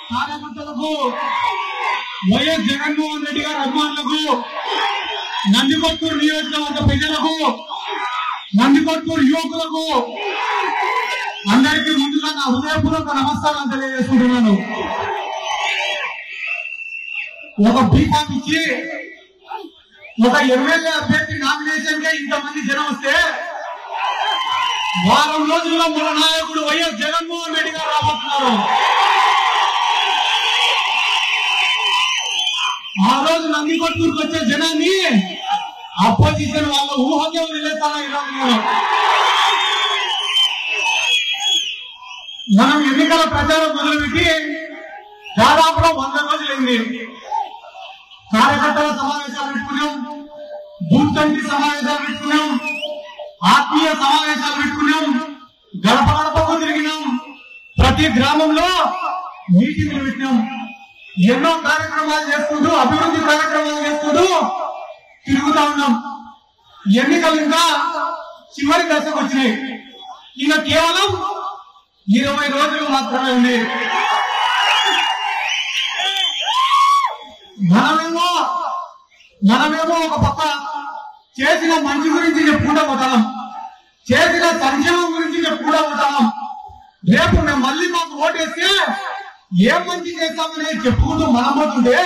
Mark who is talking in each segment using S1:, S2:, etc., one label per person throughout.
S1: కార్యకర్తలకు, వైఎస్ జగన్మోహన్ రెడ్డి గారి అభిమానులకు, నందికొట్కూరు నియోజకవర్గ ప్రజలకు, నందికొట్కూరు యువకులకు అందరికీ ముందుగా నా హృదయపూర్వక నమస్కారాలు తెలియజేసుకుంటున్నాను. ఒక బీఫామ్ ఇచ్చి ఒక ఎమ్మెల్యే అభ్యర్థి నామినేషన్ కే ఇంతమంది జనం వస్తే వారం రోజుల్లో మన నాయకుడు వైఎస్ జగన్మోహన్ రెడ్డి గారు రాబోతున్నారు. ఆ రోజు నందికొట్కూరుకు వచ్చే జనాన్ని అపోజిషన్ వాళ్ళ ఊహకే వదిలేస్తాను. మనం ఎన్నికల ప్రచారం మొదలుపెట్టి దాదాపుగా 100 రోజులైంది. కార్యకర్తల సమావేశాలు పెట్టుకున్నాం, బూత్ కమిటీ సమావేశాలు పెట్టుకున్నాం, ఆత్మీయ సమావేశాలు పెట్టుకున్నాం, గడప గడపకు తిరిగినాం, ప్రతి గ్రామంలో మీటింగ్లు పెట్టినాం, ఎన్నో కార్యక్రమాలు చేసుకుంటూ అభివృద్ధి కార్యక్రమాలు చేసుకుంటూ తిరుగుతా ఉన్నాం. ఎన్నికలు ఇంకా చివరి దశకు వచ్చినాయి. ఇక కేవలం 20 రోజులు మాత్రమే ఉంది. మనమేమో ఒక పక్క చేసిన మంచి గురించి చెప్పుకుంటూ పోతాం, చేసిన సంక్షేమం గురించి చెప్పుకుంటూ పోతాం. రేపు మేము మళ్ళీ మాకు ఓటేస్తే ఏం మంచి చేస్తామని చెప్పుకుంటూ మనం పోతుంటే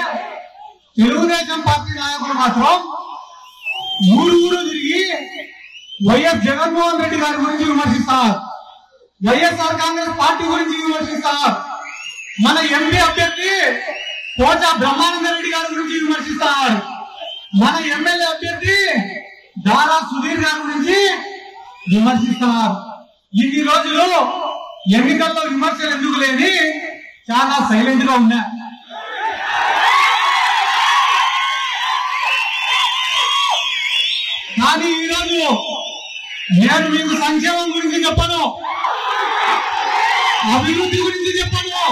S1: తెలుగుదేశం పార్టీ నాయకులు మాత్రం ఊరు తిరిగి వైఎస్ జగన్మోహన్ రెడ్డి గారి గురించి విమర్శిస్తారు, వైఎస్ఆర్ కాంగ్రెస్ పార్టీ గురించి విమర్శిస్తారు, మన ఎంపీ అభ్యర్థి పోచా బ్రహ్మానంద రెడ్డి గారి గురించి విమర్శిస్తారు, మన ఎమ్మెల్యే అభ్యర్థి దారా సుధీర్ గారి గురించి విమర్శిస్తారు. ఇన్ని రోజులు ఎన్నికల్లో విమర్శలు ఎందుకు లేని చాలా సైలెంట్ గా ఉన్నా. కానీ ఈరోజు నేను మీకు సంక్షేమం గురించి చెప్పను, అభివృద్ధి గురించి చెప్పను,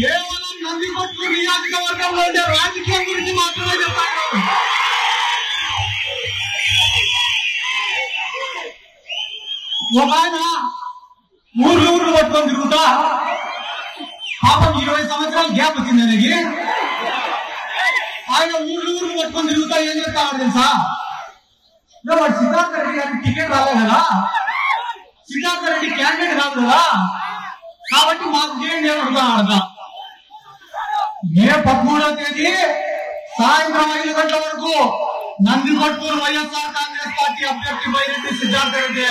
S1: కేవలం నందికొట్కూరు నియోజకవర్గంలో ఉండే రాజకీయం గురించి మాత్రమే చెప్పాను. ఒక ఆయన ఊర్లు పట్టుకొని తిరుగుతా పాపం 20 సంవత్సరాలు గ్యాప్ వచ్చింది ఆయనకి. ఆయన ఊర్లు పట్టుకొని తిరుగుతా ఏం చేస్తాడు తెలుసా? వాడు సిద్ధార్థ రెడ్డి గారికి టికెట్ రాలే కదా, సిద్ధార్థ రెడ్డి క్యాండిడేట్ కాదు కదా, కాబట్టి మాకు చేయండి అని అడుగుతా. మే 13వ తేదీ సాయంత్రం 5 గంటల వరకు నందికొట్కూరు వైఎస్ఆర్ కాంగ్రెస్ పార్టీ అభ్యర్థి బైరెడ్డి సిద్ధార్థ రెడ్డి.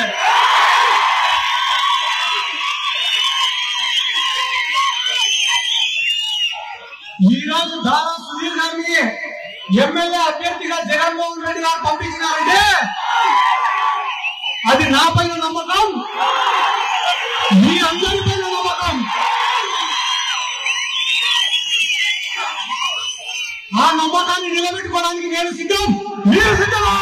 S1: ఈ రోజు దారా సుధీర్ గారిని ఎమ్మెల్యే అభ్యర్థిగా జగన్మోహన్ రెడ్డి గారు పంపించినారంటే అది నా పైన నమ్మకం, మీ అందరి పైన నమ్మకం. ఆ నమ్మకాన్ని నిలబెట్టుకోవడానికి నేను సిద్ధం, మీరు సిద్ధమా?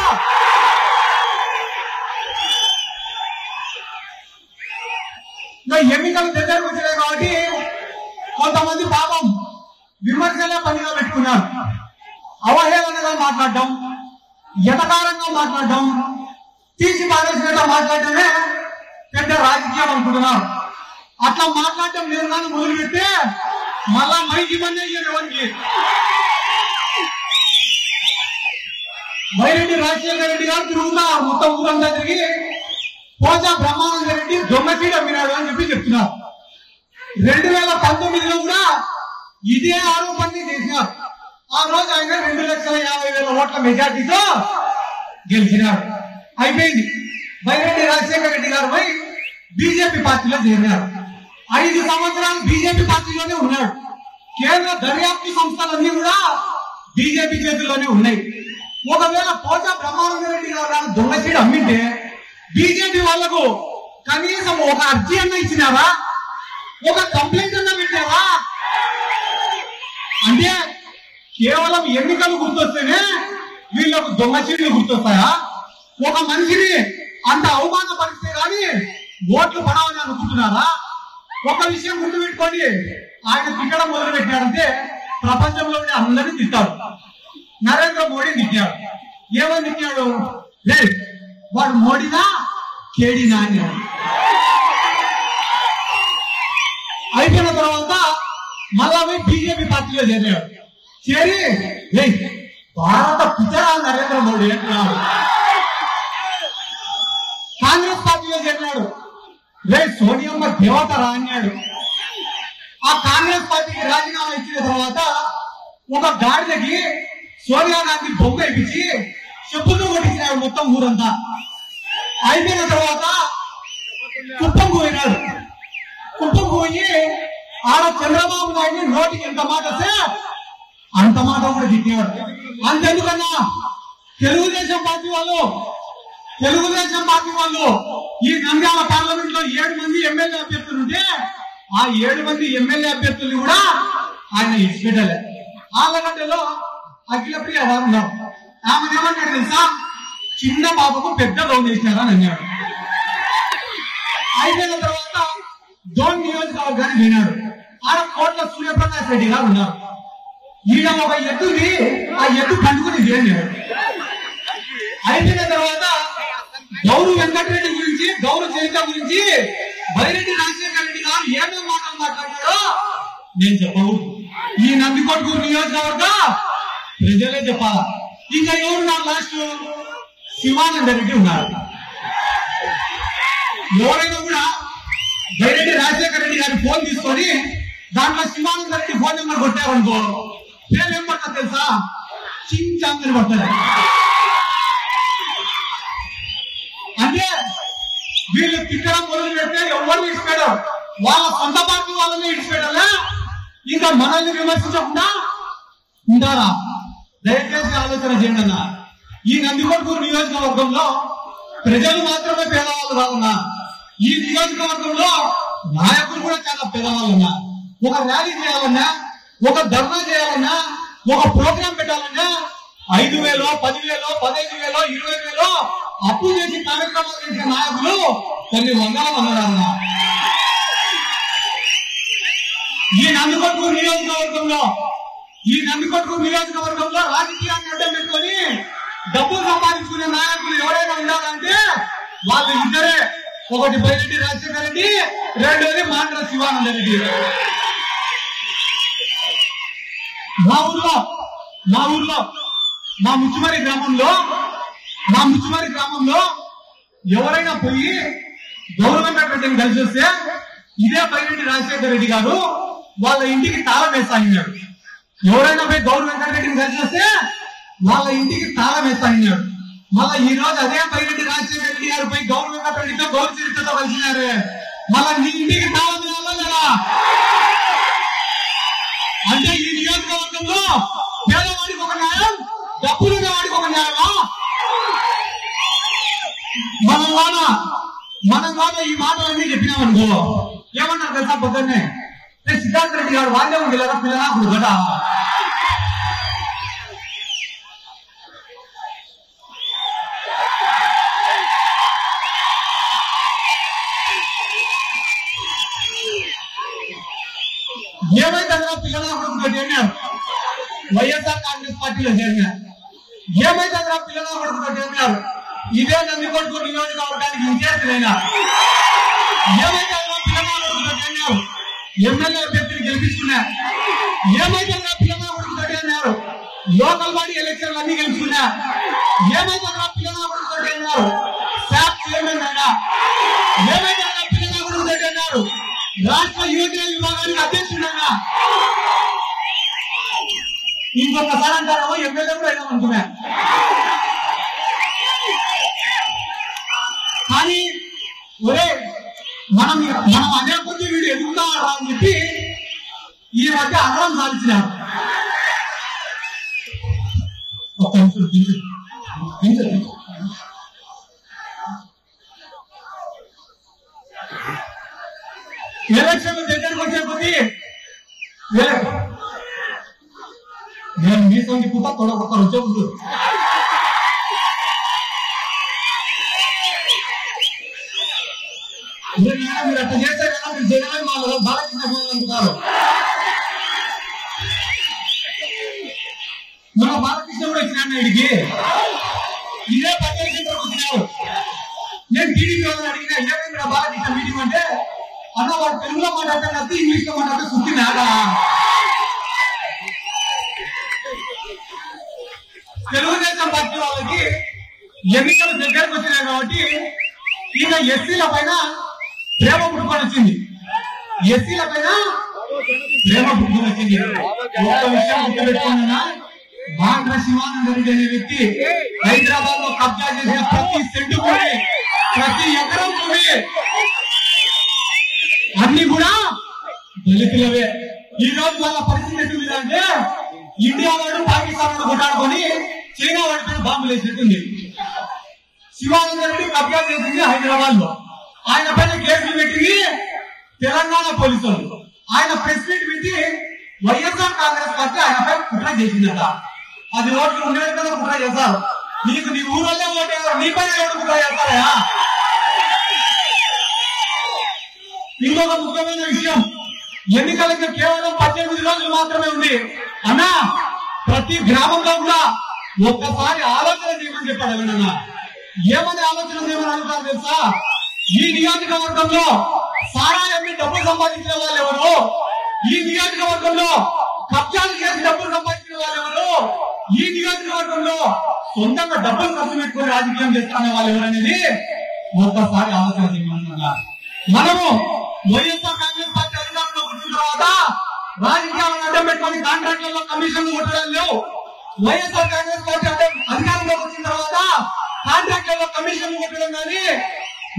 S1: ఎన్నికలు దగ్గరకు వచ్చినాయి కాబట్టి కొంతమంది పాపం విమర్శలే పనిగా పెట్టుకున్నారు. అవహేళనగా మాట్లాడడం, ఎటకారంగా మాట్లాడడం, తీసి పారేసినట్టు మాట్లాడటమే పెద్ద రాజకీయం అనుకుంటున్నారు. అట్లా మాట్లాడటం నేను కానీ మొదలు పెడితే మళ్ళా మైకి ఇవన్నీ ఎవరికి వైరెడ్డి రాజశేఖర రెడ్డి గారు తిరుగుతా మొత్తం ఊరంతా తిరిగి పోచా బ్రహ్మానంద రెడ్డి దొంగ సీట్ అమ్మినాడు అని చెప్పి చెప్తున్నారు. 2019లో కూడా ఇదే ఆరోపణని చేసినారు. ఆ రోజు ఆయన 2,50,000 ఓట్ల మెజార్టీతో గెలిచినారు. అయిపోయింది. వైరెడ్డి రాజశేఖర రెడ్డి గారు పోయి బీజేపీ పార్టీలో చేరినారు. 5 సంవత్సరాలు బీజేపీ పార్టీలోనే ఉన్నాడు. కేంద్ర దర్యాప్తు సంస్థలన్నీ కూడా బీజేపీ చేతుల్లోనే ఉన్నాయి. ఒకవేళ పోచా బ్రహ్మానంద రెడ్డి గారు దొంగ సీట్ అమ్మింటే బీజేపీ వాళ్లకు కనీసం ఒక అర్జీ అన్న ఇచ్చినారా, ఒక కంప్లైంట్ అన్నా పెట్టారా? అంటే కేవలం ఎన్నికలు గుర్తొస్తేనే వీళ్ళకు దొంగ సీట్లు గుర్తొస్తాయా? ఒక మనిషిని అంత అవమానపరిస్తే గాని ఓట్లు పడవని అనుకుంటున్నారా? ఒక విషయం గుర్తుపెట్టుకోండి, ఆయన తిట్టడం మొదలు పెట్టాడంటే ప్రపంచంలో అందరినీ తిట్టాడు. నరేంద్ర మోడీ తిట్టాడు. ఏమని తిట్టాడు? వాడు మోడీనా కేడీనా అని. అయిపోయిన తర్వాత మళ్ళా బీజేపీ పార్టీలో చేరాడు. చేరి భారత పితరా నరేంద్ర మోడీ అంటున్నాడు. కాంగ్రెస్ పార్టీలో చేరినాడు. సోనియమ్మ దేవతరా అన్నాడు. ఆ కాంగ్రెస్ పార్టీకి రాజీనామా ఇచ్చిన తర్వాత ఒక గాడిదకి సోనియా గాంధీ బొమ్మ ఇప్పించి చెప్పుతూ కొట్టించినాడు మొత్తం ఊరంతా. అయిపోయిన తర్వాత కుప్పం పోయినాడు. కుప్పం పోయి ఆడ చంద్రబాబు నాయుడు నోటికి ఎంత మాట వస్తే అంత మాట కూడా తిట్టినాడు. అంతెందుకన్నా తెలుగుదేశం పార్టీ వాళ్ళు ఈ నంద్యాల పార్లమెంట్ లో 7 మంది ఎమ్మెల్యే అభ్యర్థులు ఉంటే ఆ 7 మంది ఎమ్మెల్యే అభ్యర్థుల్ని కూడా ఆయన ఇచ్చిపెట్టలే. ఆలగడ్డలో అఖిలప్రియ వారు ఉన్నారు. ఆమె ఏమన్నాడు తెలుసా? చిన్న బాబుకు పెద్ద లోన్ వేసినారని అన్నాడు. అయిపోయిన తర్వాత డోన్ నియోజకవర్గానికి వినాడు. ఆడ కోట్ల సూర్యప్రకాష్ రెడ్డి గారు ఉన్నారు. ఈయన ఒక ఎద్దుని ఆ ఎద్దు కంటుకుని చేయాడు. అయిపోయిన తర్వాత గౌరు వెంకటరెడ్డి గురించి, గౌరు చరిత్ర గురించి బైరెడ్డి రాజశేఖర రెడ్డి గారు ఏమేమి మాటలు మాట్లాడాడో నేను చెప్పకూడదు. ఈ నందికొట్కూరు నియోజకవర్గ ప్రజలే చెప్పాలా. ఇంకా ఎవరున్నారు? లాస్ట్ శివానంద రెడ్డి ఉన్నారు. ఎవరైనా కూడా బైరెడ్డి రాజశేఖర రెడ్డి గారి ఫోన్ తీసుకొని దాంట్లో శివానంద రెడ్డి ఫోన్ నెంబర్ కొట్టారనుకో పేరు ఏం పడుతుంది తెలుసా? చించాందని పడుతుంది. అంటే వీళ్ళు తిట్టడం మొదలు పెడితే ఎవరిని ఇచ్చిపోయాడు? వాళ్ళ సొంత పార్టీ వాళ్ళని ఇచ్చిపోయాలా? ఇంకా మనల్ని విమర్శించకుండా ఉంటారా? దయచేసి ఆలోచన చేయండి అన్న. ఈ నందికొట్కూరు నియోజకవర్గంలో ప్రజలు మాత్రమే పేదవాళ్ళు కాదన్నా. ఈ నియోజకవర్గంలో నాయకులు కూడా చాలా పేదవాళ్ళు ఉన్నా. ఒక ర్యాలీ చేయాలన్నా, ఒక ధర్నా చేయాలన్నా, ఒక ప్రోగ్రాం పెట్టాలన్నా 5,000, 10,000, 15,000, 20,000 అప్పు చేసి కార్యక్రమాలు చేసే నాయకులు కొన్ని వందల ఉన్నారన్న. ఈ నందికొట్కూరు నియోజకవర్గంలో రాజకీయాన్ని అడ్డం పెట్టుకొని డబ్బులు సంపాదించుకునే నాయకులు ఎవరైనా ఉండాలంటే వాళ్ళు ఇద్దరే. ఒకటి బైరెడ్డి రాజశేఖర రెడ్డి, రెండోది మాండ్ర శివానంద రెడ్డి. మా ఊర్లో మా ముచ్చుమరి గ్రామంలో ఎవరైనా పోయి గౌరు వెంకటరెడ్డిని కలిసి వస్తే ఇదే బైరెడ్డి రాజశేఖర రెడ్డి గారు వాళ్ళ ఇంటికి తాళం వేస్తాయినాడు. ఎవరైనా పోయి గౌరు వెంకటరెడ్డిని కలిసి వస్తే వాళ్ళ ఇంటికి తాళం వేస్తాయినాడు. మళ్ళా ఈ రోజు అదే బైరెడ్డి రాజశేఖర రెడ్డి గారు పోయి గౌరు వెంకటరెడ్డితో గౌరు చరిత్రతో కలిసినారు. మళ్ళా నీ ఇంటికి తాళం వేయాలా లేదా? అంటే ఈ నియోజకవర్గంలో పేదవాడికి ఒక న్యాయం, డబ్బులున్న వాడికి ఒక న్యాయమా? మనం ఈ మాటలన్నీ చెప్పినామనుకో ఏమన్నారు తెలుసా? పొద్దున్నే సిద్ధార్థ రెడ్డి గారు వాళ్ళే ఉంది కదా పిల్లనాకుడు కదా. ఏమైతే పిల్లనాకుడు చేరినారు, వైఎస్ఆర్ కాంగ్రెస్ పార్టీలో చేరినారు. ఏమైతే పిల్లనాకుడు చేరినారు, ఇదే నందికొట్కూరు నియోజకవర్గానికి విద్యార్థులైనా. ఏమైతే పిల్లనాకుడు చేరినారు, ఎమ్మెల్యే అభ్యర్థిని గెలిపించుకున్నారు. ఏమైతే పిల్లనాకుడు చేరినారు, లోకల్ బాడీ ఎలక్షన్లు అన్ని గెలుచుకున్నారు. ఏమైతే పిల్లనాకుడు చేరినారు, శాప్ చైర్మన్ అయినా. ఏమైతే పిల్లనాకుడు చేరినారు, రాష్ట్ర యువజన విభాగానికి అధ్యక్షుడైనా. ఇంకొకసారి అంటారేమో ఎమ్మెల్యే కూడా అయినా అనుకున్నా. కానీ మనం అనే కొద్ది వీడు ఎదుగుతాడా అని చెప్పి ఈ మధ్య అనడం సాధించినారు. ఒక నిమిషం ఎలక్షన్ దగ్గరకు వచ్చే కొద్ది నేను మీ సంగి పుట్ట తొడగొడతారు వచ్చే ముందు. మీరు అట్లా చేస్తే కదా మీరు జగన్ వాళ్ళు బాలకృష్ణ అనుకుంటారు. మన బాలకృష్ణ కూడా ఇచ్చినాడు వీడికి. ఇదే పటేల్ సెంటర్ వచ్చినారు. నేను టీడీపీ వాళ్ళని అడిగినా ఏమైంది బాగా ఇచ్చిన మీటింగ్ అంటే అన్న వాడు తెలుగులో మాట్లాడతాడు ఇంగ్లీష్ లో మాట్లాడితే సుత్తి నాడా. తెలుగుదేశం పార్టీ వాళ్ళకి ఎన్నికలు దగ్గరకు వచ్చినాయి కాబట్టి ఈయన ఎస్సీల పైన ప్రేమ పుట్టుకొని వచ్చింది. ఎస్సీల పైన ప్రేమ పుట్టుకొని వచ్చింది. ఒక్క విషయం గుర్తుపెట్టుకున్నా, బాండ్ర శివానంద రెడ్డి అనే వ్యక్తి హైదరాబాద్ లో కబ్జా చేసిన ప్రతి సెంటు భూమి, ప్రతి ఎకరం భూమి అన్ని కూడా దళితులవే. ఈ రోజు వాళ్ళ పరిస్థితి ఎట్టుంది అంటే ఇండియా వాడు పాకిస్తాన్ వాడు కొట్టాడుకొని చైనా వాడిపైన బాంబులు వేసినట్టుంది. శివానంద రెడ్డి కబ్జా చేసింది హైదరాబాద్ లో, ఆయన పైన కేసులు పెట్టింది తెలంగాణ పోలీసులు. ఆయన ప్రెస్ మీట్ పెట్టి వైఎస్ఆర్ కాంగ్రెస్ పార్టీ ఆయన పైన కుట్ర చేసిందట. అది ఓట్లు ఉండేది కదా కుట్ర చేస్తారు. నీకు నీ ఊళ్ళో ఓటు నీ పైన ఎవరు కుట్ర చేస్తారా? ఇంకొక ముఖ్యమైన విషయం, ఎన్నికలకు కేవలం 18 రోజులు మాత్రమే ఉంది అన్నా. ప్రతి గ్రామంలో కూడా ఒక్కసారి ఆలోచన చేయమని చెప్పాడు. ఎవరన్నా ఏమని ఆలోచన చేయమని అడుగుతారు తెలుసా? ఈ నియోజకవర్గంలో సారాయాన్ని డబ్బులు సంపాదించిన వాళ్ళు ఎవరు? ఈ నియోజకవర్గంలో కబ్జాలు చేసి డబ్బులు సంపాదించిన వాళ్ళు ఎవరు? ఈ నియోజకవర్గంలో సొంతంగా డబ్బులు ఖర్చు పెట్టుకుని రాజకీయం చేస్తున్న వాళ్ళు ఎవరనేది ఒక్కసారి ఆలోచన చేయమన్నా. మనము వైఎస్ఆర్ కాంగ్రెస్ పార్టీ అధికారంలో వచ్చిన తర్వాత రాజకీయాలను అడ్డం పెట్టుకుని కాంట్రాక్టులలో కమిషన్లు కొట్టడం లేవు. వైఎస్ఆర్ కాంగ్రెస్ పార్టీ అధికారంలోకి వచ్చిన తర్వాత కాంట్రాక్టులలో కమిషన్లు కొట్టడం కానీ,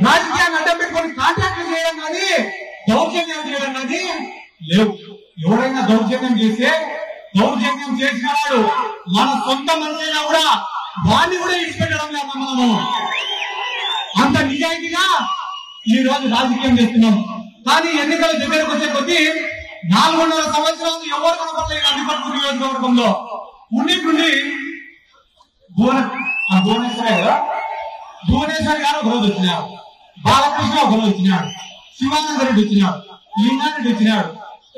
S1: రాజకీయాన్ని అడ్డం పెట్టుకుని కాంట్రాక్టులు చేయడం కానీ, దౌర్జన్యం చేయడం కానీ లేవు. ఎవరైనా దౌర్జన్యం చేస్తే దౌర్జన్యం చేసిన వాడు మన సొంత మనిషైనా కూడా వాడిని కూడా ఇచ్చిపెట్టడం లేదు. మనము అంత నిజాయితీగా ఈ రోజు రాజకీయం చేస్తున్నాం. కానీ ఎన్నికల దగ్గరకు వచ్చే కొద్దీ 4.5 సంవత్సరాలు ఎవరు కనపడలేదు అధిపతి నియోజకవర్గంలో. ఉండి భువనేశ్వర్ గారు ఒకరోజు వచ్చినాడు, బాలకృష్ణ ఒకరోజు వచ్చినాడు, శివానంద రెడ్డి వచ్చినాడు, లింగారెడ్డి వచ్చినాడు,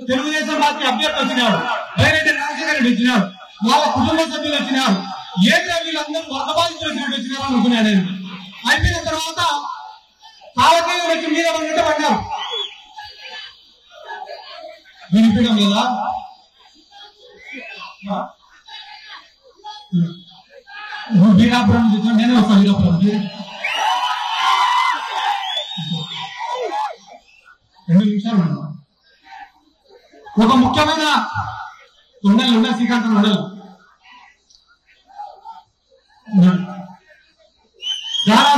S1: తెలుగుదేశం పార్టీ అభ్యర్థి వచ్చినాడు, బైరెడ్డి రాజశేఖర రెడ్డి వచ్చినాడు, వాళ్ళ కుటుంబ సభ్యులు వచ్చినారు. ఏదో వీళ్ళందరూ వరద బాధితులు వచ్చినట్టు వచ్చినారు అనుకున్నాడు. నేను అయిపోయిన తర్వాత కాలకేయ వచ్చి మీద పడినట్టు పడ్డారు. వినిపించడం లేదా? నువ్వు వీరాపురం చూసినా నేనే వస్తాను. వీరాపురం 2 నిమిషాలు. ఒక ముఖ్యమైన ఉండలు శ్రీకాంతం ఉండలు దారా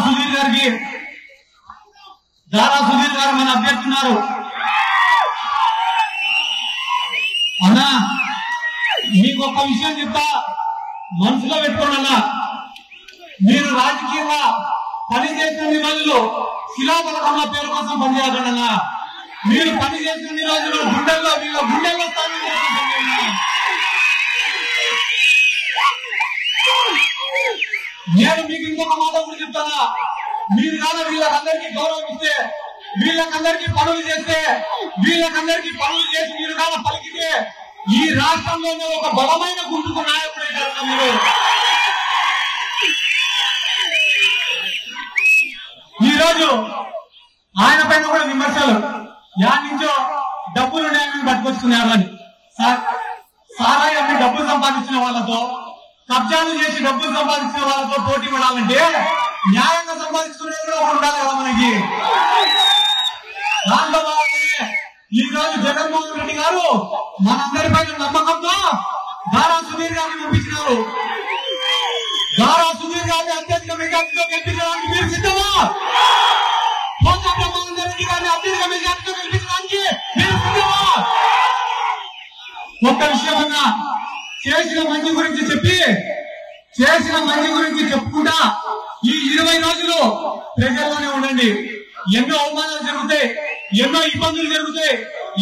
S1: సుధీర్ గారు మన అభ్యర్థున్నారు. అన్నా మీకు ఒక విషయం చెప్తా, మనసులో పెట్టుకోనన్నా. మీరు రాజకీయంగా పనిచేసిన రోజులు శిలాపథకంలో పేరు కోసం పనిచేయకుండా మీరు పనిచేసిన రోజులు గుండెల్లో స్థానం. నేను మీకు ఇంకొక మాట కూడా చెప్తానా, మీరు కానీ వీళ్ళకందరికీ గౌరవం ఇస్తే, వీళ్ళకందరికీ పనులు చేస్తే, వీళ్ళకందరికీ పనులు చేసి మీరు కానీ పలికితే ఈ రాష్ట్రంలోనే ఒక బలమైన గుర్తుకు నాయకుడు అవుతారు మీరు. ఈ రోజు ఆయన పైన కూడా విమర్శలు, యాడ్ నుంచో డబ్బులు ఉన్నాయని పట్టుకొచ్చుకున్నారని. సారాయాన్ని డబ్బులు సంపాదించిన వాళ్ళతో, కబ్జాలు చేసి డబ్బులు సంపాదించిన వాళ్ళతో పోటీ పడాలంటే న్యాయంగా సంపాదించుకునేది కూడా ఉండాలి కదా మనకి. దాంట్లో భాగంగానే ఈ రోజు జగన్మోహన్ రెడ్డి గారు మనందరి పైన నమ్మకంతో దారా సుధీర్ గారిని పంపించినారు. దారా సుధీర్ గారిని అత్యధిక మెజార్టీలో గెలిపించడానికి మీరు సిద్ధమా? పోతా బ్రహ్మానంద రెడ్డి గారిని అత్యధిక మెజార్టీలో గెలిపించడానికి మీరు సిద్ధమా? ఒక్క విషయం అన్నా, చేసిన మంచి గురించి చెప్పుకుంటా ఈ 20 రోజులు ప్రజల్లోనే ఉండండి. ఎన్నో అవమానాలు జరుగుతాయి, ఎన్నో ఇబ్బందులు జరుగుతాయి,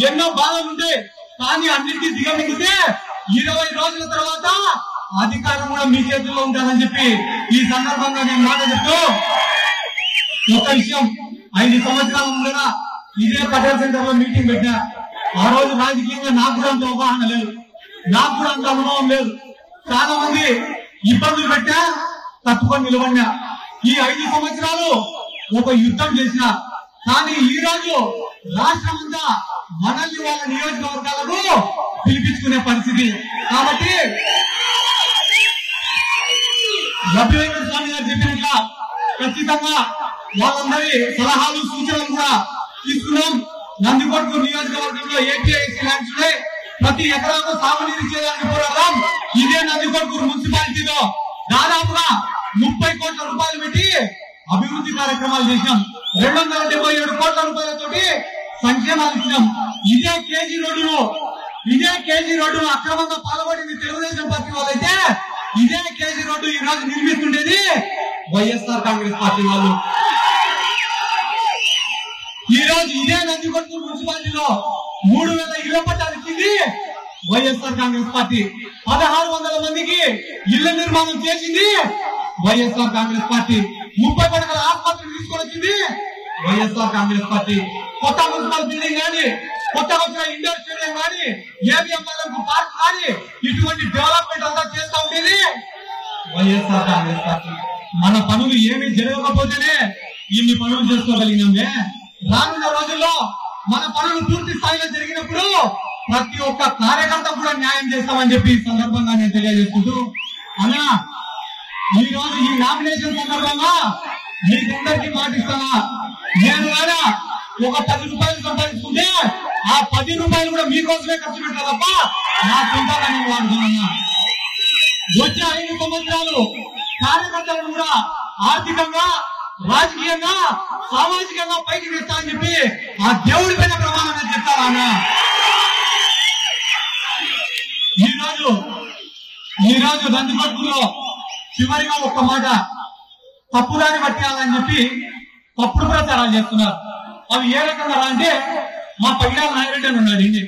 S1: ఎన్నో బాధలు ఉంటాయి. కానీ అన్నింటినీ దిగమింగితే 20 రోజుల తర్వాత అధికారం కూడా మీ చేతుల్లో ఉంటుందని చెప్పి ఈ సందర్భంగా నేను మాట చెప్తూ, ఒక విషయం, 5 సంవత్సరాల ముందర ఇదే పటేల్ సెంటర్ లో మీటింగ్ పెట్టా. ఆ రోజు రాజకీయంగా నాకు కూడా అంత అవగాహన లేదు, నాకు కూడా అంత అనుభవం లేదు. చాలా మంది ఇబ్బందులు పెట్టా, తట్టుకొని నిలబడినా. ఈ 5 సంవత్సరాలు ఒక యుద్ధం చేసిన. కానీ ఈ రోజు రాష్ట్రమంతా మనల్ని వాళ్ళ నియోజకవర్గాలకు పిలిపించుకునే పరిస్థితి. కాబట్టి రవి వెంకట స్వామి గారు చెప్పినట్లా ఖచ్చితంగా వాళ్ళందరి సలహాలు సూచనలు కూడా తీసుకున్నాం. నందికొట్కూరు నియోజకవర్గంలో ఏపీఐసీ ల్యాండ్స్ ఉన్నాయి. ప్రతి ఎకరాకు సాగునీరు ఇచ్చేదానికి పోరాటం. ఇదే నందికొట్కూరు మున్సిపాలిటీలో దాదాపుగా 30 కోట్ల రూపాయలు పెట్టి అభివృద్ధి కార్యక్రమాలు చేశాం. 277 కోట్ల రూపాయలతోటి సంక్షేమాలు ఇచ్చినాం. ఇదే కేజీ రోడ్డును అక్రమంగా పాల్పడింది తెలుగుదేశం పార్టీ వాళ్ళైతే ఇదే కేజీ రోడ్డు ఈ రోజు నిర్మిస్తుండేది వైఎస్ఆర్ కాంగ్రెస్ పార్టీ వాళ్ళు. ఈ రోజు ఇదే నందికొట్కూరు మున్సిపాలిటీలో 3000 ఇళ్ల పట్టాలు ఇచ్చింది వైఎస్ఆర్ కాంగ్రెస్ పార్టీ. 1600 మందికి ఇళ్ల నిర్మాణం చేసింది వైఎస్ఆర్ కాంగ్రెస్ పార్టీ. 30 పడకల ఆసుపత్రిని తీసుకొని వచ్చింది వైఎస్ఆర్ కాంగ్రెస్ పార్టీ. కొత్త మున్సిపల్ బిల్డింగ్ కానీ, కొత్తగా వచ్చిన ఇండోర్ స్టేడియం కానీ, ఏబిఎంఎల్ఎం పార్క్ కానీ, ఇటువంటి డెవలప్మెంట్ అంతా చేస్తూ ఉండేది వైఎస్ఆర్ కాంగ్రెస్ పార్టీ. మన పనులు ఏమి జరగకపోతేనే ఇన్ని పనులు చేసుకోగలిగినామే. రానున్న రోజుల్లో మన పనులు పూర్తి స్థాయిలో జరిగినప్పుడు ప్రతి ఒక్క కార్యకర్త కూడా న్యాయం చేస్తామని చెప్పి ఈ సందర్భంగా నేను తెలియజేసుకుంటూ, అన్నా ఈ రోజు ఈ నామినేషన్ సందర్భంగా మీకందరికీ మాటిస్తానా, నేను కానీ ఒక 10 రూపాయలు సంపాదించుకుంటే ఆ 10 రూపాయలు కూడా మీకోసమే ఖర్చు పెట్టా తప్ప నా సొంతంగా నేను వాడుతున్నా. వచ్చే 5 సంవత్సరాలు కార్యకర్తలను కూడా ఆర్థికంగా, రాజకీయంగా, సామాజికంగా పైకి తెస్తా అని చెప్పి ఆ దేవుడి పైన ప్రమాణంగా చెప్తారా అన్న. ఈ రోజు నందికొట్కూరులో చివరిగా ఒక్క మాట, తప్పుదారి పట్టేయాలని చెప్పి తప్పుడు ప్రచారాలు చేస్తున్నారు. అవి ఏ రకంగా అంటే, మా పైన నాయరెడ్డి అని ఉన్నాడు. ఇండి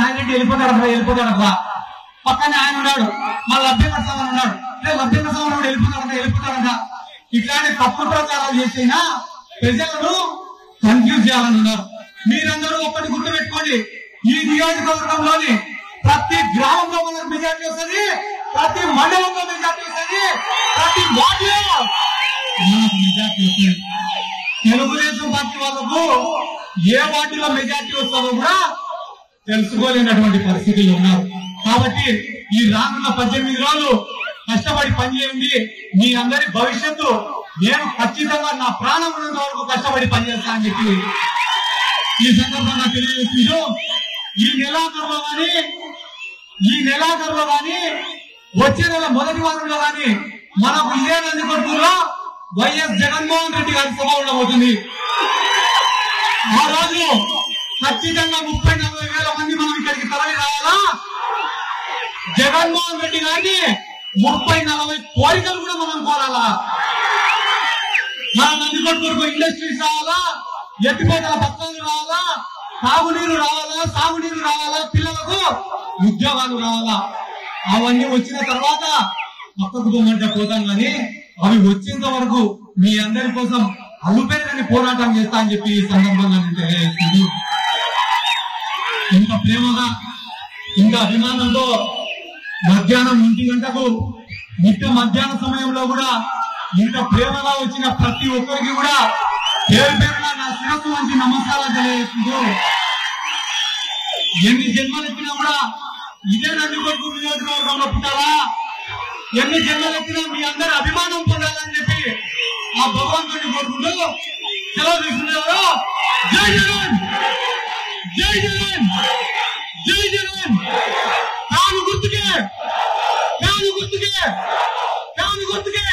S1: నాయరెడ్డి వెళ్ళిపోతాడబ్బా. పక్కనే ఆయన ఉన్నాడు, మా లభ్యంగా ఉన్నాడు, లభ్యంగా వెళ్ళిపోతాడంట. ఇట్లాంటి తప్పుడు ప్రచారాలు చేసినా ప్రజలను కన్ఫ్యూజ్ చేయాలని ఉన్నారు. మీరందరూ ఒక్కటి గుర్తు పెట్టుకోండి, ఈ నియోజకవర్గంలోని ప్రతి గ్రామంలో మనకు మెజార్టీ వస్తుంది, ప్రతి మండలంలో మెజార్టీ వస్తుంది, ప్రతి వార్డులో మనకు మెజార్టీ వస్తుంది. తెలుగుదేశం పార్టీ వాళ్ళకు ఏ వార్డులో మెజార్టీ వస్తుందో కూడా తెలుసుకోలేనటువంటి పరిస్థితులు ఉన్నారు. కాబట్టి ఈ రానున్న 18 రోజులు కష్టపడి పనిచేయండి. మీ అందరి భవిష్యత్తు నేను ఖచ్చితంగా నా ప్రాణం ఉన్నంత వరకు కష్టపడి పనిచేస్తా అని చెప్పి ఈ సందర్భంగా తెలియజేస్తూ, ఈ నెలాఖరులో కానీ వచ్చే నెల మొదటి వారంలో కానీ మనకు ఇదే నందికొట్కూరులో వైఎస్ జగన్మోహన్ రెడ్డి గారి సభ ఉండబోతుంది. ఆ రోజు ఖచ్చితంగా 30-40 వేల మంది మనం ఇక్కడికి తరలి రావాలా. జగన్మోహన్ రెడ్డి గారిని 30-40 కోరికలు కూడా మనం కోరాలా. మన నందికొట్కూరుకు ఇండస్ట్రీస్ రావాలా, ఎత్తిపోతల పథకాలు రావాలా, సాగునీరు రావాలా, పిల్లలకు ఉద్యోగాలు రావాలా. అవన్నీ వచ్చిన తర్వాత పక్కకు పోమంటే పోతాం, కానీ అవి వచ్చేంత వరకు మీ అందరి కోసం అలుపెరగని పోరాటం చేస్తా అని చెప్పి ఈ సందర్భంగా నేను తెలియజేస్తుంది. ఇంత ప్రేమగా, ఇంకా అభిమానంతో మధ్యాహ్నం 1 గంటకు మధ్యాహ్న సమయంలో కూడా ఇంత ప్రేమగా వచ్చిన ప్రతి ఒక్కరికి కూడా పేరు పేరున నా శిరస్సు వంచి నమస్కారాలు తెలియజేస్తూ, ఎన్ని జన్మలెత్తినా కూడా ఇదే నందికొట్కూరు నియోజకవర్గంలో పుట్టాలా, ఎన్ని జన్మలెత్తినా మీ అందరి అభిమానం పొందాలని చెప్పి ఆ భగవంతుడిని కోరుకుంటూ సెలవు తీసుకునేవారు. జై జగన్, జై జగన్, జై జగన్. కాను గుర్తుకే, కాను గుర్తుకే, కాను గుర్తుకే.